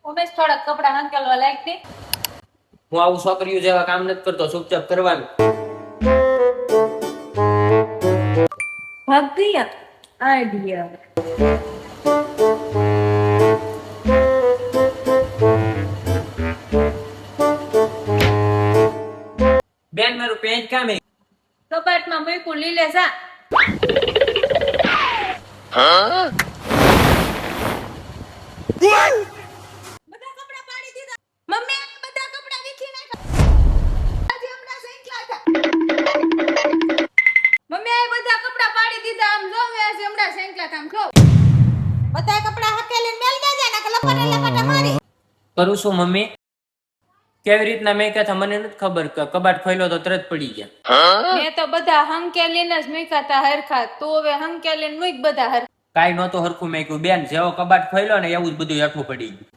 ઉમેશ થોડા કપડા હંકેલવા લાયક દે. હું આવું છોકરીઓ જેવા કામ નથી કરતો, ચૂપચાપ કરવાનું. ભાગ ગયા આઈડિયા. બેન મારું પેન્ટ કામ હે. કબાટમાં મૂક્યું લીલે જા. બધા કપડા પાડી દીધા. મમ્મી આ બધા કપડા વીખી નાખ્યા. આજે હમણાં શેંકલા હતા. મમ્મી આ બધા કપડા પાડી દીધા. આમ જો આજે હમણાં શેંકલા હતા. આમ જો બધા કપડા હકેલીને મેલ દેજે ને કે લપટા લપટા મારી. કરું છું મમ્મી? કેવી રીતના મેં કહેતા મને નથી ખબર. કબાટ ખોલ્યો તો તરત પડી ગયા. મેં તો બધા હંકેલીને જ મૂક્યા હતા હરખા. તો હવે હંકેલીને મૂક બધા હરખા. કાઈ નહોતું હરખું મેં કહ્યું બેન, જેવો કબાટ ખોલ્યો ને એવું જ બધું હેઠું પડી ગયું.